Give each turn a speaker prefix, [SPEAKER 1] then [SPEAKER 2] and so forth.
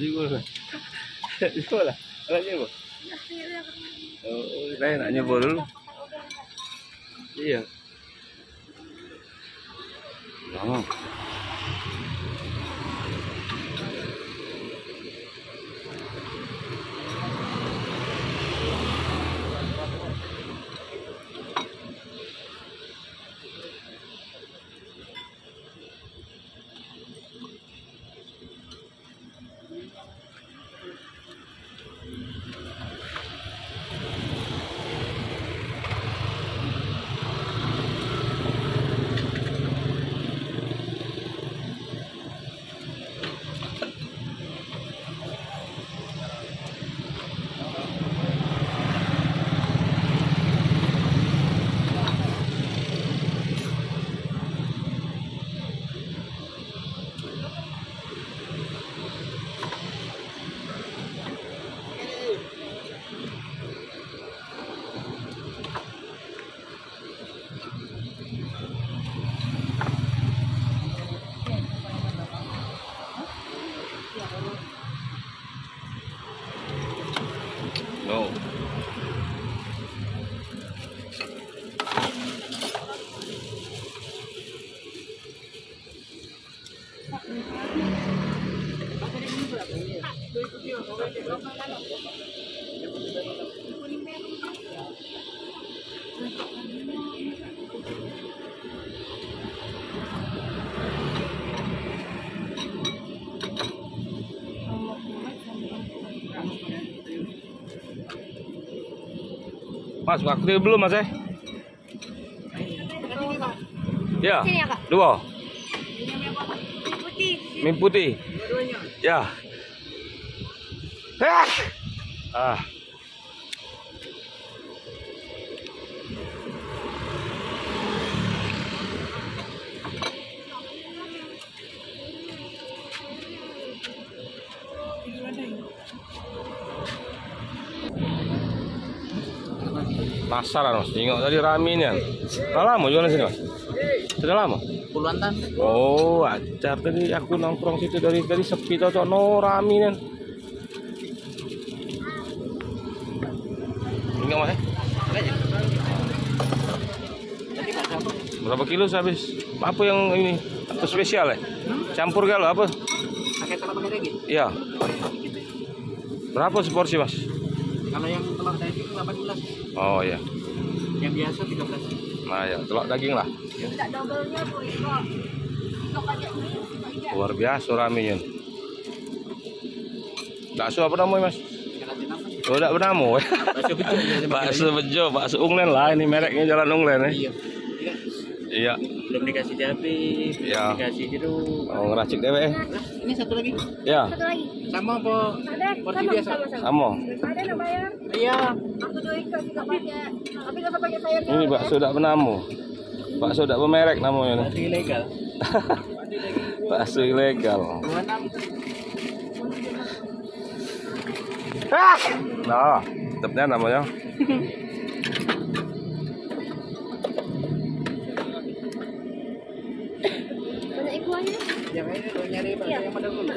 [SPEAKER 1] juga. Di sekolah. Anaknya apa? Oh, saya nak nyoba dulu. Iya. Oh. No. Mas, waktu belum Mas Ya.
[SPEAKER 2] Sini ya, Kak.
[SPEAKER 1] 2.
[SPEAKER 2] Putih.
[SPEAKER 1] Mie putih. Ya. Ah. Penasaran Mas, tengok tadi rame ini ya. Sudah lama jualan sini Mas? Sudah lama?
[SPEAKER 3] Puluhan tahun.
[SPEAKER 1] Oh, acar tadi aku nongkrong situ dari sepi tau no rame nih. Tengok Mas. Berapa kilo habis? Apa yang ini? Apa spesial ya? Campur galau apa?
[SPEAKER 3] Pakai telur pakai daging.
[SPEAKER 1] Iya. Berapa seporsi Mas?
[SPEAKER 3] Kalau yang telur daging 18.
[SPEAKER 1] Oh iya.
[SPEAKER 3] Yang biasa 13.
[SPEAKER 1] Nah ya, telur daging lah.
[SPEAKER 2] Tidak double-nya Bu, kok. Stok aja ini.
[SPEAKER 1] Luar biasa ramenya. Bakso apa namanya Mas? Oh, tidak bernama.
[SPEAKER 3] Bakso bejo.
[SPEAKER 1] Bakso bejo, bakso unglen lah. Ini mereknya Jalan Unglen ya.
[SPEAKER 3] Iya.
[SPEAKER 1] Iya.
[SPEAKER 3] Belum dikasih cabai,
[SPEAKER 1] Iya.
[SPEAKER 3] dikasih jeruk.
[SPEAKER 1] Oh, ngeracik dewe.
[SPEAKER 3] Ini satu lagi.
[SPEAKER 1] Ya.
[SPEAKER 2] Satu lagi.
[SPEAKER 3] Sama apa?
[SPEAKER 2] Ada.
[SPEAKER 3] Porsi biasa.
[SPEAKER 1] Sama.
[SPEAKER 2] Ada nak bayar?
[SPEAKER 3] Iya.
[SPEAKER 2] Aku tuh ikut juga pakai. Tapi enggak pakai sayurnya.
[SPEAKER 1] Ini bakso tidak bernama. Bakso tidak bermerek namanya.
[SPEAKER 3] Bakso ilegal.
[SPEAKER 1] Bakso ilegal.
[SPEAKER 3] 26.
[SPEAKER 1] Nah, tetapnya namanya.
[SPEAKER 2] Banyak ikuannya.
[SPEAKER 3] Yang ini lo nyari bakso yang mana dulu?